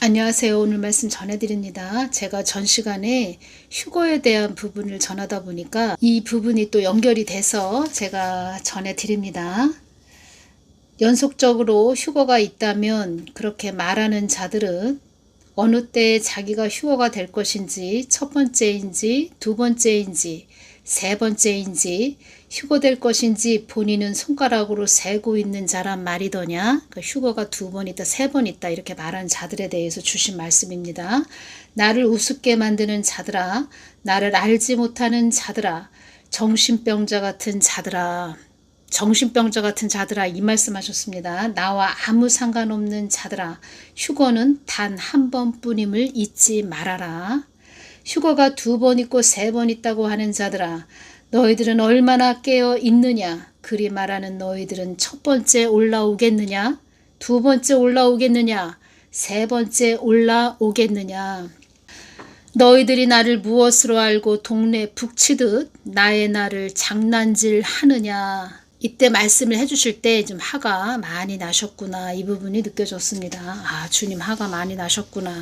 안녕하세요. 오늘 말씀 전해드립니다. 제가 전 시간에 휴거에 대한 부분을 전하다 보니까 이 부분이 또 연결이 돼서 제가 전해드립니다. 연속적으로 휴거가 있다면 그렇게 말하는 자들은 어느 때 자기가 휴거가 될 것인지 첫 번째인지 두 번째인지 세 번째인지 휴거될 것인지 본인은 손가락으로 세고 있는 자란 말이더냐. 그러니까 휴거가 두 번 있다 세 번 있다 이렇게 말하는 자들에 대해서 주신 말씀입니다. 나를 우습게 만드는 자들아, 나를 알지 못하는 자들아, 정신병자 같은 자들아, 정신병자 같은 자들아, 이 말씀하셨습니다. 나와 아무 상관없는 자들아, 휴거는 단 한 번뿐임을 잊지 말아라. 휴거가 두 번 있고 세 번 있다고 하는 자들아, 너희들은 얼마나 깨어 있느냐. 그리 말하는 너희들은 첫 번째 올라오겠느냐, 두 번째 올라오겠느냐, 세 번째 올라오겠느냐. 너희들이 나를 무엇으로 알고 동네 북치듯 나의 나를 장난질 하느냐. 이때 말씀을 해주실 때 좀 화가 많이 나셨구나, 이 부분이 느껴졌습니다. 아, 주님 화가 많이 나셨구나.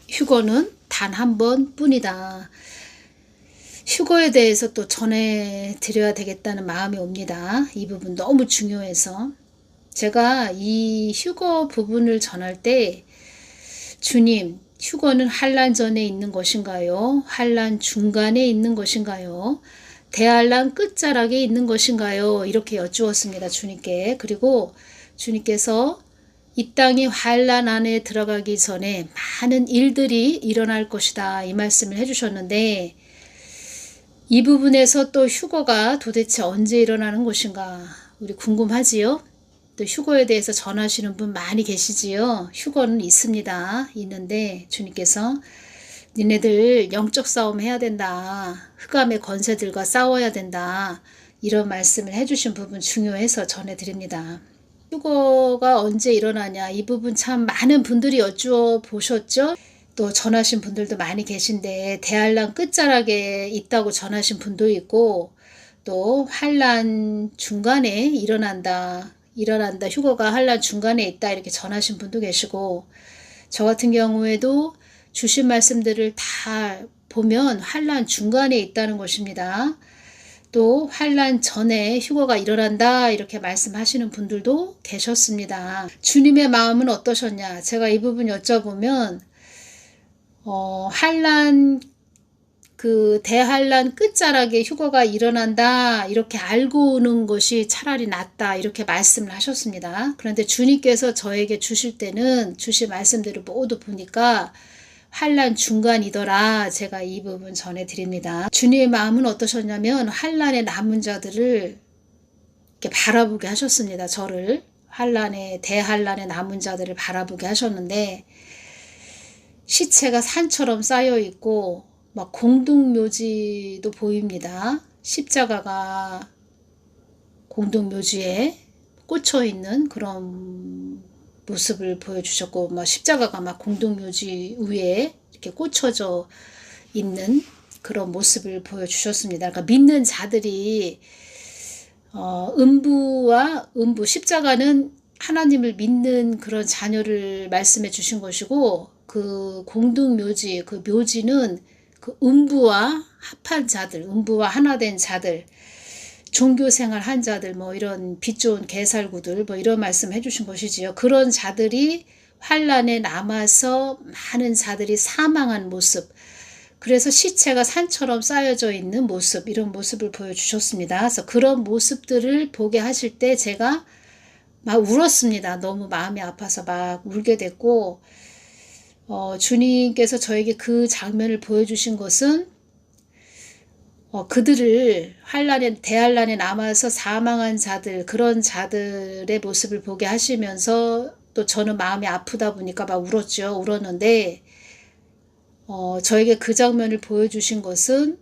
휴거는 단 한 번뿐이다. 휴거에 대해서 또 전해드려야 되겠다는 마음이 옵니다. 이 부분 너무 중요해서 제가 이 휴거 부분을 전할 때 주님, 휴거는 환난 전에 있는 것인가요? 환난 중간에 있는 것인가요? 대환난 끝자락에 있는 것인가요? 이렇게 여쭈었습니다, 주님께. 그리고 주님께서 이 땅이 환난 안에 들어가기 전에 많은 일들이 일어날 것이다, 이 말씀을 해주셨는데, 이 부분에서 또 휴거가 도대체 언제 일어나는 것인가 우리 궁금하지요? 또 휴거에 대해서 전하시는 분 많이 계시지요? 휴거는 있습니다. 있는데 주님께서 니네들 영적 싸움 해야 된다, 흑암의 권세들과 싸워야 된다, 이런 말씀을 해주신 부분 중요해서 전해드립니다. 휴거가 언제 일어나냐, 이 부분 참 많은 분들이 여쭈어 보셨죠? 또 전하신 분들도 많이 계신데 대환난 끝자락에 있다고 전하신 분도 있고, 또 환난 중간에 일어난다, 휴거가 환난 중간에 있다 이렇게 전하신 분도 계시고, 저 같은 경우에도 주신 말씀들을 다 보면 환난 중간에 있다는 것입니다. 또 환난 전에 휴거가 일어난다 이렇게 말씀하시는 분들도 계셨습니다. 주님의 마음은 어떠셨냐, 제가 이 부분 여쭤보면 환난 대환난 끝자락에 휴거가 일어난다 이렇게 알고 오는 것이 차라리 낫다 이렇게 말씀을 하셨습니다. 그런데 주님께서 저에게 주실 때는 주신 말씀들을 모두 보니까 환난 중간이더라. 제가 이 부분 전해드립니다. 주님의 마음은 어떠셨냐면 환난에 남은 자들을 이렇게 바라보게 하셨습니다. 저를 대환난에 남은 자들을 바라보게 하셨는데, 시체가 산처럼 쌓여 있고 막 공동묘지도 보입니다. 십자가가 공동묘지에 꽂혀 있는 그런 모습을 보여주셨고, 막 십자가가 막 공동묘지 위에 이렇게 꽂혀져 있는 그런 모습을 보여주셨습니다. 그러니까 믿는 자들이 음부 십자가는 하나님을 믿는 그런 자녀를 말씀해 주신 것이고, 그 공동묘지, 그 묘지는 그 음부와 합한 자들, 음부와 하나 된 자들, 종교생활 한 자들, 뭐 이런 빛 좋은 개살구들, 뭐 이런 말씀 해주신 것이지요. 그런 자들이 환난에 남아서 많은 자들이 사망한 모습, 그래서 시체가 산처럼 쌓여져 있는 모습, 이런 모습을 보여주셨습니다. 그래서 그런 모습들을 보게 하실 때 제가 막 울었습니다. 너무 마음이 아파서 막 울게 됐고, 주님께서 저에게 그 장면을 보여주신 것은 그들을 대환난에 남아서 사망한 자들, 그런 자들의 모습을 보게 하시면서 또 저는 마음이 아프다 보니까 막 울었는데, 저에게 그 장면을 보여주신 것은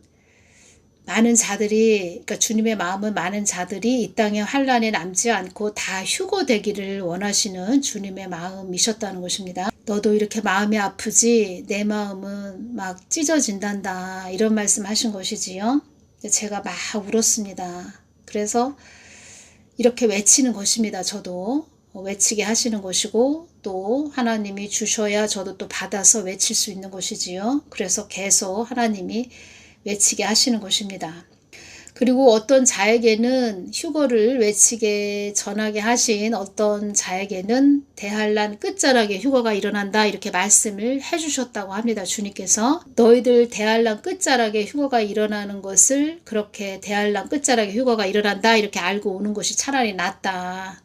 많은 자들이, 그러니까 주님의 마음은 많은 자들이 이 땅에 환난에 남지 않고 다 휴거되기를 원하시는 주님의 마음이셨다는 것입니다. 너도 이렇게 마음이 아프지, 내 마음은 막 찢어진단다, 이런 말씀 하신 것이지요. 제가 막 울었습니다. 그래서 이렇게 외치는 것입니다. 저도 외치게 하시는 것이고, 또 하나님이 주셔야 저도 또 받아서 외칠 수 있는 것이지요. 그래서 계속 하나님이 외치게 하시는 것입니다. 그리고 어떤 자에게는 휴거를 외치게 전하게 하신 어떤 자에게는 대환란 끝자락에 휴거가 일어난다 이렇게 말씀을 해주셨다고 합니다. 주님께서 너희들 대환란 끝자락에 휴거가 일어나는 것을 그렇게 대환란 끝자락에 휴거가 일어난다 이렇게 알고 오는 것이 차라리 낫다.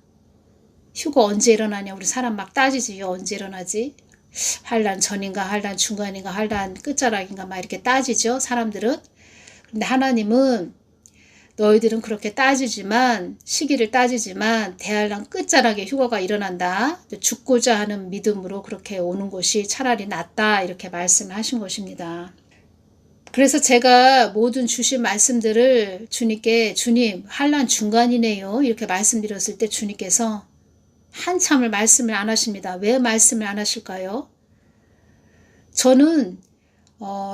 휴거 언제 일어나냐 우리 사람 막 따지지요. 언제 일어나지? 환란 전인가 환란 중간인가 환란 끝자락인가 막 이렇게 따지죠. 사람들은. 근데 하나님은 너희들은 그렇게 따지지만 시기를 따지지만 대환란 끝자락에 휴거가 일어난다. 죽고자 하는 믿음으로 그렇게 오는 것이 차라리 낫다 이렇게 말씀을 하신 것입니다. 그래서 제가 모든 주신 말씀들을 주님께 주님 환란 중간이네요 이렇게 말씀드렸을 때 주님께서 한참을 말씀을 안 하십니다. 왜 말씀을 안 하실까요?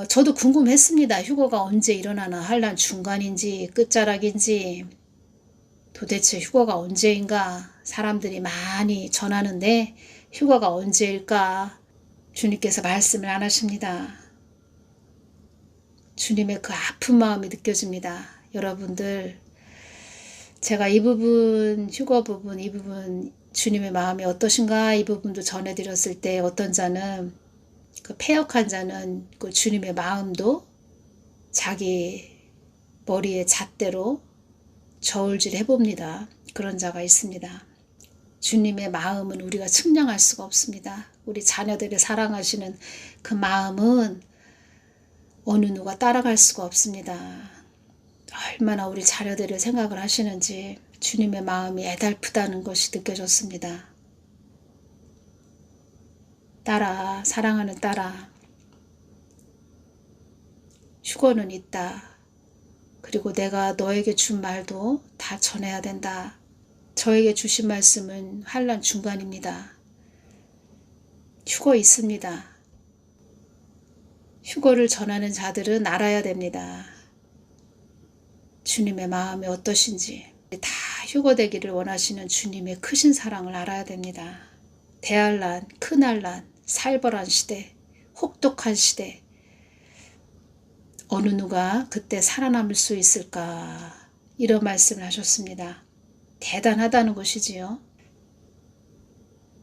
저도 궁금했습니다. 휴거가 언제 일어나나 환란 중간인지 끝자락인지 도대체 휴거가 언제인가 사람들이 많이 전하는데 휴거가 언제일까 주님께서 말씀을 안 하십니다. 주님의 그 아픈 마음이 느껴집니다. 여러분들 제가 이 부분 휴거 부분 이 부분 주님의 마음이 어떠신가 이 부분도 전해드렸을 때 어떤 자는 그 패역한 자는 그 주님의 마음도 자기 머리에 잣대로 저울질 해봅니다. 그런 자가 있습니다. 주님의 마음은 우리가 측량할 수가 없습니다. 우리 자녀들을 사랑하시는 그 마음은 어느 누가 따라갈 수가 없습니다. 얼마나 우리 자녀들을 생각을 하시는지 주님의 마음이 애달프다는 것이 느껴졌습니다. 딸아, 사랑하는 딸아, 휴거는 있다. 그리고 내가 너에게 준 말도 다 전해야 된다. 저에게 주신 말씀은 환란 중간입니다. 휴거 있습니다. 휴거를 전하는 자들은 알아야 됩니다. 주님의 마음이 어떠신지 다 휴거되기를 원하시는 주님의 크신 사랑을 알아야 됩니다. 대환란, 큰환란, 살벌한 시대, 혹독한 시대 어느 누가 그때 살아남을 수 있을까 이런 말씀을 하셨습니다. 대단하다는 것이지요.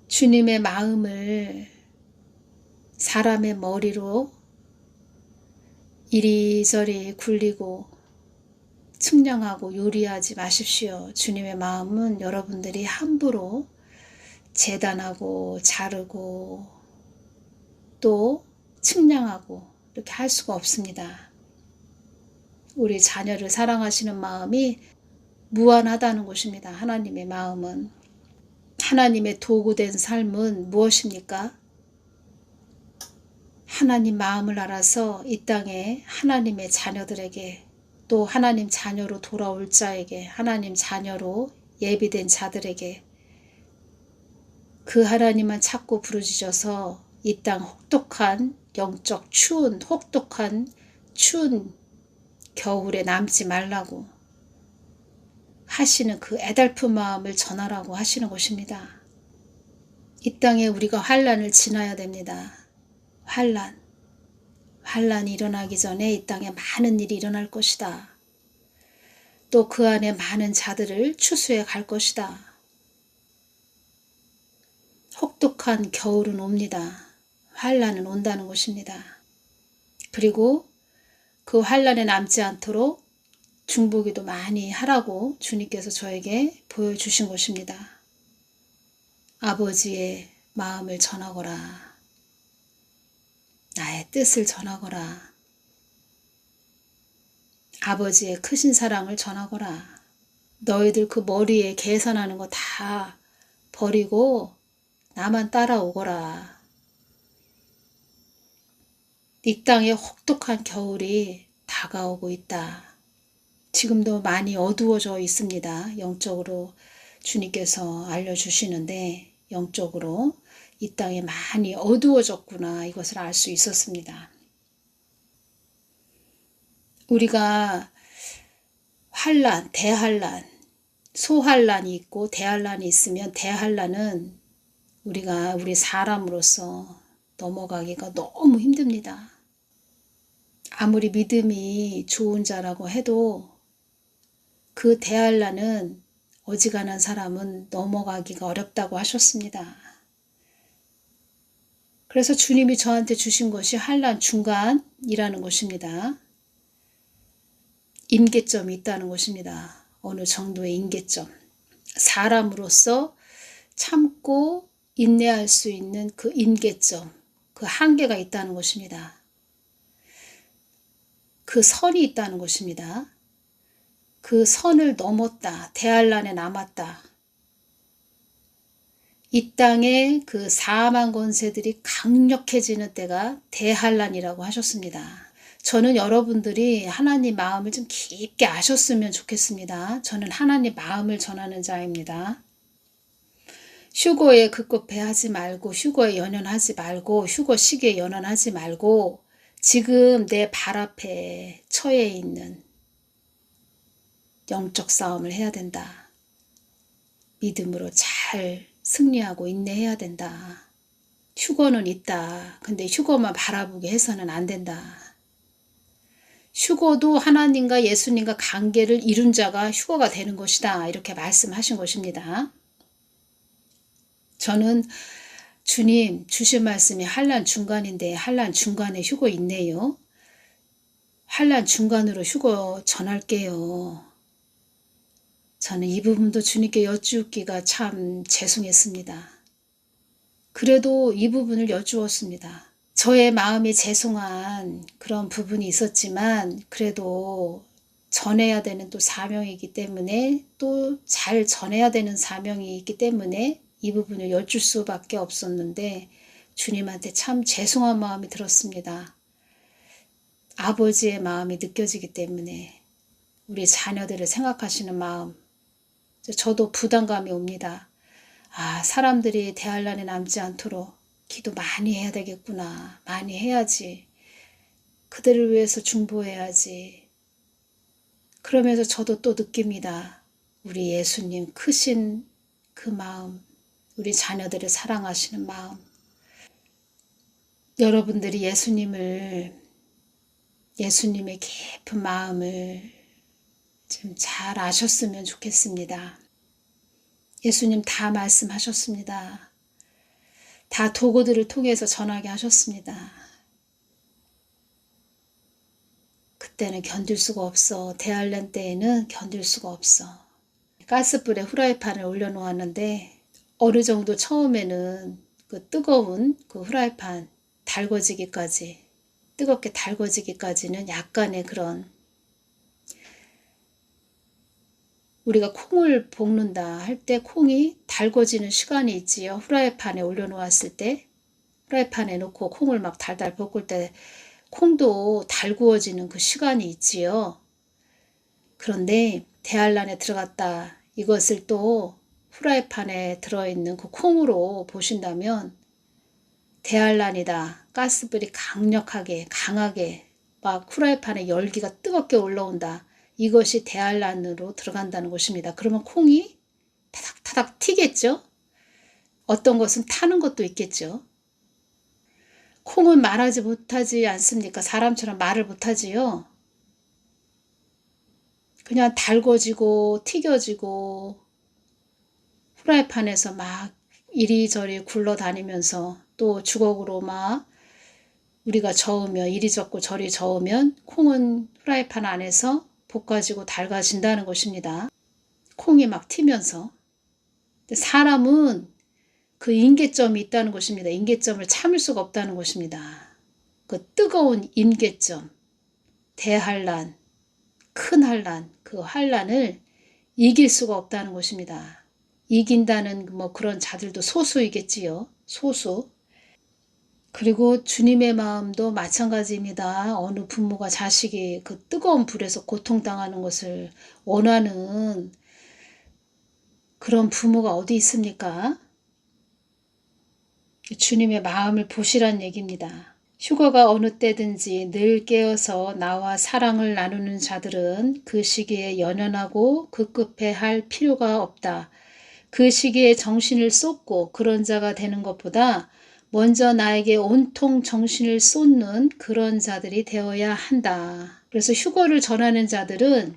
주님의 마음을 사람의 머리로 이리저리 굴리고 측량하고 요리하지 마십시오. 주님의 마음은 여러분들이 함부로 재단하고 자르고 또 측량하고 이렇게 할 수가 없습니다. 우리 자녀를 사랑하시는 마음이 무한하다는 것입니다. 하나님의 마음은. 하나님의 도구된 삶은 무엇입니까? 하나님 마음을 알아서 이 땅에 하나님의 자녀들에게 또 하나님 자녀로 돌아올 자에게 하나님 자녀로 예비된 자들에게 그 하나님만 찾고 부르짖어서 이 땅 혹독한 영적 혹독한 추운 겨울에 남지 말라고 하시는 그 애달픈 마음을 전하라고 하시는 것입니다. 이 땅에 우리가 환란을 지나야 됩니다. 환란이 일어나기 전에 이 땅에 많은 일이 일어날 것이다. 또 그 안에 많은 자들을 추수해 갈 것이다. 혹독한 겨울은 옵니다. 환란은 온다는 것입니다. 그리고 그 환란에 남지 않도록 중보기도 많이 하라고 주님께서 저에게 보여주신 것입니다. 아버지의 마음을 전하거라. 나의 뜻을 전하거라. 아버지의 크신 사랑을 전하거라. 너희들 그 머리에 계산하는 거 다 버리고 나만 따라오거라. 이 땅에 혹독한 겨울이 다가오고 있다. 지금도 많이 어두워져 있습니다. 영적으로 주님께서 알려주시는데 영적으로 이 땅에 많이 어두워졌구나 이것을 알 수 있었습니다. 우리가 환란, 대환란, 소환란이 있고 대환란이 있으면 대환란은 우리 사람으로서 넘어가기가 너무 힘듭니다. 아무리 믿음이 좋은 자라고 해도 그 대할란은 어지간한 사람은 넘어가기가 어렵다고 하셨습니다. 그래서 주님이 저한테 주신 것이 한란 중간이라는 것입니다. 임계점이 있다는 것입니다. 어느 정도의 임계점. 사람으로서 참고 인내할 수 있는 그 임계점, 그 한계가 있다는 것입니다. 그 선이 있다는 것입니다. 그 선을 넘었다. 대할란에 남았다. 이 땅에 그 사망 권세들이 강력해지는 때가 대할란이라고 하셨습니다. 저는 여러분들이 하나님 마음을 좀 깊게 아셨으면 좋겠습니다. 저는 하나님 마음을 전하는 자입니다. 휴거에 급급해하지 말고, 휴거에 연연하지 말고, 휴거 시기에 연연하지 말고, 지금 내 발 앞에 처해 있는 영적 싸움을 해야 된다. 믿음으로 잘 승리하고 인내해야 된다. 휴거는 있다. 근데 휴거만 바라보게 해서는 안 된다. 휴거도 하나님과 예수님과 관계를 이룬 자가 휴거가 되는 것이다. 이렇게 말씀하신 것입니다. 저는 주님 주신 말씀이 한란 중간인데 한란 중간에 휴거 있네요. 한란 중간으로 휴거 전할게요. 저는 이 부분도 주님께 여쭈기가 참 죄송했습니다. 그래도 이 부분을 여쭈었습니다. 저의 마음이 죄송한 그런 부분이 있었지만 그래도 전해야 되는 또 사명이기 때문에 또 잘 전해야 되는 사명이 있기 때문에 이 부분을 여쭐 수밖에 없었는데 주님한테 참 죄송한 마음이 들었습니다. 아버지의 마음이 느껴지기 때문에 우리 자녀들을 생각하시는 마음, 저도 부담감이 옵니다. 아, 사람들이 대할란에 남지 않도록 기도 많이 해야 되겠구나. 많이 해야지. 그들을 위해서 중보해야지. 그러면서 저도 또 느낍니다. 우리 예수님 크신 그 마음, 우리 자녀들을 사랑하시는 마음. 여러분들이 예수님의 깊은 마음을 좀 잘 아셨으면 좋겠습니다. 예수님 다 말씀하셨습니다. 다 도구들을 통해서 전하게 하셨습니다. 그때는 견딜 수가 없어. 대할란 때에는 견딜 수가 없어. 가스불에 후라이팬을 올려놓았는데 어느 정도 처음에는 그 뜨거운 그 후라이팬 달궈지기까지, 뜨겁게 달궈지기까지는 약간의 그런, 우리가 콩을 볶는다 할 때 콩이 달궈지는 시간이 있지요. 후라이팬에 올려놓았을 때, 후라이팬에 놓고 콩을 막 달달 볶을 때 콩도 달구어지는 그 시간이 있지요. 그런데 대할란에 들어갔다 이것을 또 후라이팬에 들어있는 그 콩으로 보신다면 대할란이다. 가스불이 강하게 막 후라이팬에 열기가 뜨겁게 올라온다. 이것이 대할란으로 들어간다는 것입니다. 그러면 콩이 타닥타닥 튀겠죠? 어떤 것은 타는 것도 있겠죠. 콩은 말하지 못하지 않습니까? 사람처럼 말을 못하지요. 그냥 달궈지고 튀겨지고 후라이팬에서 막 이리저리 굴러다니면서 또 주걱으로 막 우리가 저으면 이리 젓고 저리 저으면 콩은 후라이팬 안에서 볶아지고 달궈진다는 것입니다. 콩이 막 튀면서. 사람은 그 임계점이 있다는 것입니다. 임계점을 참을 수가 없다는 것입니다. 그 뜨거운 임계점, 대한란, 큰 한란, 그 한란을 이길 수가 없다는 것입니다. 이긴다는 뭐 그런 자들도 소수이겠지요. 소수. 그리고 주님의 마음도 마찬가지입니다. 어느 부모가 자식이 그 뜨거운 불에서 고통당하는 것을 원하는 그런 부모가 어디 있습니까? 주님의 마음을 보시란 얘기입니다. 휴거가 어느 때든지 늘 깨어서 나와 사랑을 나누는 자들은 그 시기에 연연하고 급급해 할 필요가 없다. 그 시기에 정신을 쏟고 그런 자가 되는 것보다 먼저 나에게 온통 정신을 쏟는 그런 자들이 되어야 한다. 그래서 휴거를 전하는 자들은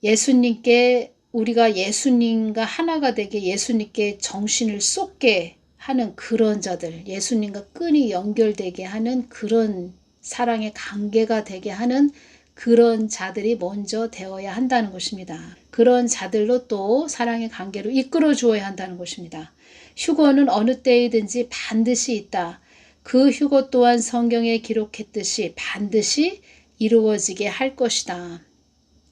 예수님께 우리가 예수님과 하나가 되게 예수님께 정신을 쏟게 하는 그런 자들, 예수님과 끈이 연결되게 하는 그런 사랑의 관계가 되게 하는 그런 자들이 먼저 되어야 한다는 것입니다. 그런 자들로 또 사랑의 관계로 이끌어 주어야 한다는 것입니다. 휴거는 어느 때이든지 반드시 있다. 그 휴거 또한 성경에 기록했듯이 반드시 이루어지게 할 것이다.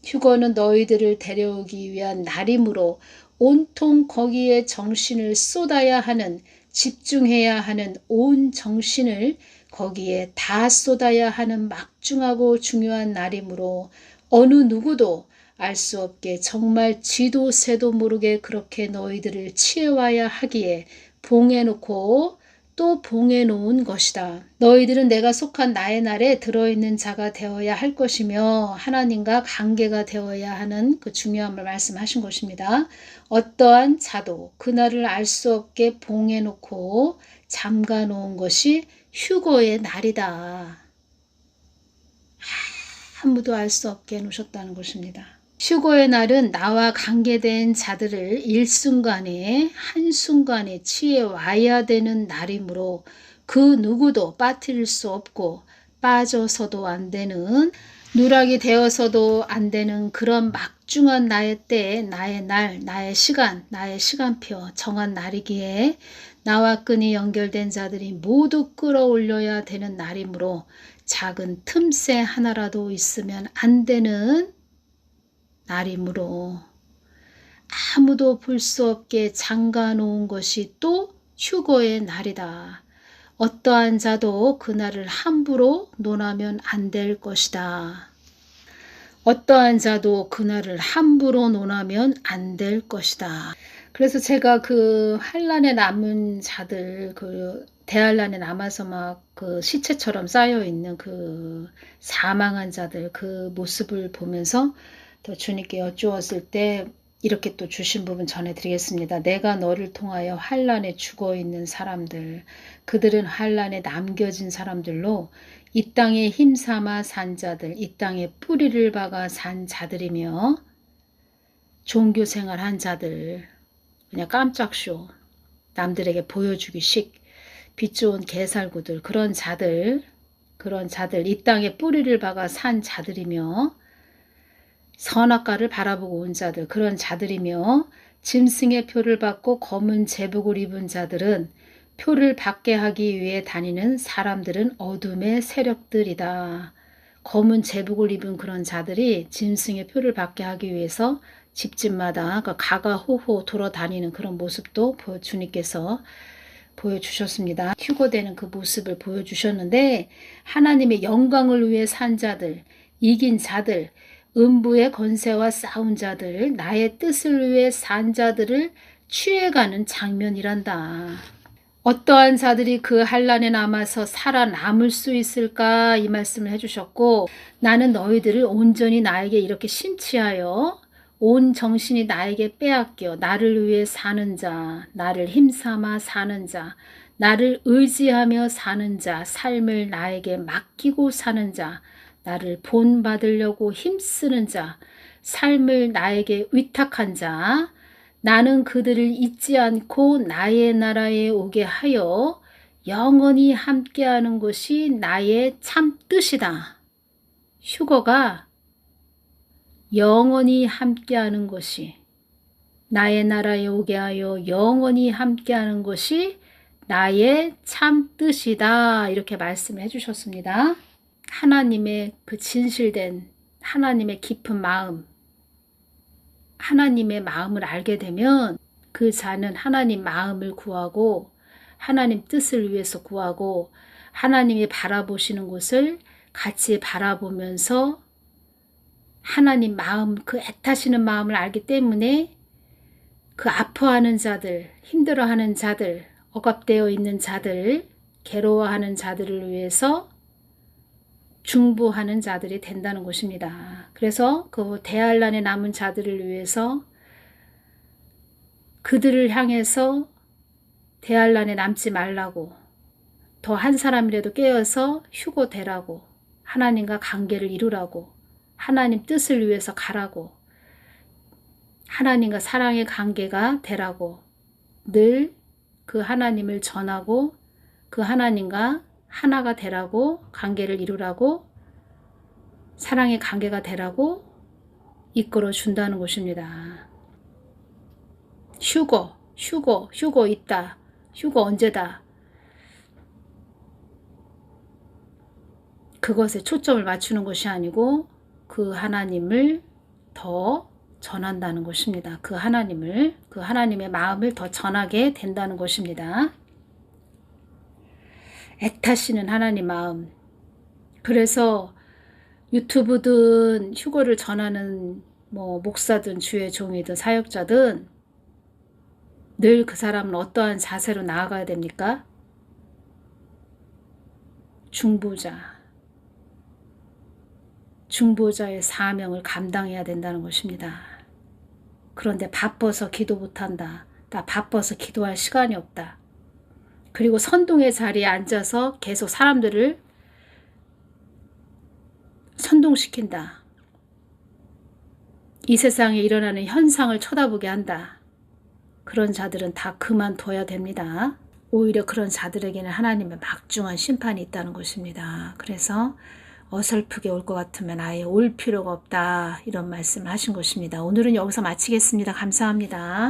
휴거는 너희들을 데려오기 위한 날이므로 온통 거기에 정신을 쏟아야 하는, 집중해야 하는 온 정신을 거기에 다 쏟아야 하는 막중하고 중요한 날이므로 어느 누구도 알 수 없게 정말 쥐도 새도 모르게 그렇게 너희들을 취해와야 하기에 봉해놓고 또 봉해놓은 것이다. 너희들은 내가 속한 나의 날에 들어있는 자가 되어야 할 것이며 하나님과 관계가 되어야 하는 그 중요함을 말씀하신 것입니다. 어떠한 자도 그날을 알 수 없게 봉해놓고 잠가놓은 것이 휴거의 날이다. 아무도 알 수 없게 해놓으셨다는 것입니다. 휴거의 날은 나와 관계된 자들을 일순간에 한순간에 취해 와야 되는 날이므로 그 누구도 빠뜨릴 수 없고 빠져서도 안 되는, 누락이 되어서도 안 되는 그런 막중한 나의 때, 나의 날, 나의 시간, 나의 시간표 정한 날이기에 나와 끈이 연결된 자들이 모두 끌어올려야 되는 날이므로 작은 틈새 하나라도 있으면 안 되는 날이므로 아무도 볼 수 없게 잠가 놓은 것이 또 휴거의 날이다. 어떠한 자도 그날을 함부로 논하면 안 될 것이다. 어떠한 자도 그날을 함부로 논하면 안 될 것이다. 그래서 제가 그 환란에 남은 자들, 그 대환란에 남아서 막 그 시체처럼 쌓여 있는 그 사망한 자들 그 모습을 보면서 또 주님께 여쭈었을 때 이렇게 또 주신 부분 전해드리겠습니다. 내가 너를 통하여 환란에 죽어 있는 사람들, 그들은 환란에 남겨진 사람들로 이 땅에 힘삼아 산 자들, 이 땅에 뿌리를 박아 산 자들이며 종교생활 한 자들, 그냥 깜짝쇼, 남들에게 보여주기식 빛 좋은 개살구들, 그런 자들, 이 땅에 뿌리를 박아 산 자들이며 선악과를 바라보고 온 자들, 그런 자들이며 짐승의 표를 받고 검은 제복을 입은 자들은 표를 받게 하기 위해 다니는 사람들은 어둠의 세력들이다. 검은 제복을 입은 그런 자들이 짐승의 표를 받게 하기 위해서 집집마다 가가호호 돌아다니는 그런 모습도 주님께서 보여주셨습니다. 휴거되는 그 모습을 보여주셨는데 하나님의 영광을 위해 산 자들, 이긴 자들, 음부의 권세와 싸운 자들, 나의 뜻을 위해 산 자들을 취해가는 장면이란다. 어떠한 자들이 그 환란에 남아서 살아남을 수 있을까 이 말씀을 해주셨고, 나는 너희들을 온전히 나에게 이렇게 심취하여 온 정신이 나에게 빼앗겨 나를 위해 사는 자, 나를 힘삼아 사는 자, 나를 의지하며 사는 자, 삶을 나에게 맡기고 사는 자, 나를 본받으려고 힘쓰는 자, 삶을 나에게 위탁한 자, 나는 그들을 잊지 않고 나의 나라에 오게 하여 영원히 함께하는 것이 나의 참 뜻이다. 휴거가 영원히 함께하는 것이, 나의 나라에 오게 하여 영원히 함께하는 것이 나의 참 뜻이다. 이렇게 말씀을 해주셨습니다. 하나님의 그 진실된 하나님의 깊은 마음, 하나님의 마음을 알게 되면 그 자는 하나님 마음을 구하고 하나님 뜻을 위해서 구하고 하나님이 바라보시는 곳을 같이 바라보면서 하나님 마음, 그 애타시는 마음을 알기 때문에 그 아파하는 자들, 힘들어하는 자들, 억압되어 있는 자들, 괴로워하는 자들을 위해서 중보하는 자들이 된다는 것입니다. 그래서 그 대환란에 남은 자들을 위해서 그들을 향해서 대환란에 남지 말라고, 더 한 사람이라도 깨어서 휴고되라고, 하나님과 관계를 이루라고, 하나님 뜻을 위해서 가라고, 하나님과 사랑의 관계가 되라고, 늘 그 하나님을 전하고 그 하나님과 하나가 되라고, 관계를 이루라고, 사랑의 관계가 되라고 이끌어 준다는 것입니다. 휴고 있다. 휴고 언제다. 그것에 초점을 맞추는 것이 아니고 그 하나님을 더 전한다는 것입니다. 그 하나님의 마음을 더 전하게 된다는 것입니다. 애타시는 하나님 마음. 그래서 유튜브든 휴거를 전하는 목사든 주의 종이든 사역자든 늘 그 사람은 어떠한 자세로 나아가야 됩니까? 중보자의 사명을 감당해야 된다는 것입니다. 그런데 바빠서 기도 못한다. 나 바빠서 기도할 시간이 없다. 그리고 선동의 자리에 앉아서 계속 사람들을 선동시킨다. 이 세상에 일어나는 현상을 쳐다보게 한다. 그런 자들은 다 그만둬야 됩니다. 오히려 그런 자들에게는 하나님의 막중한 심판이 있다는 것입니다. 그래서 어설프게 올 것 같으면 아예 올 필요가 없다, 이런 말씀을 하신 것입니다. 오늘은 여기서 마치겠습니다. 감사합니다.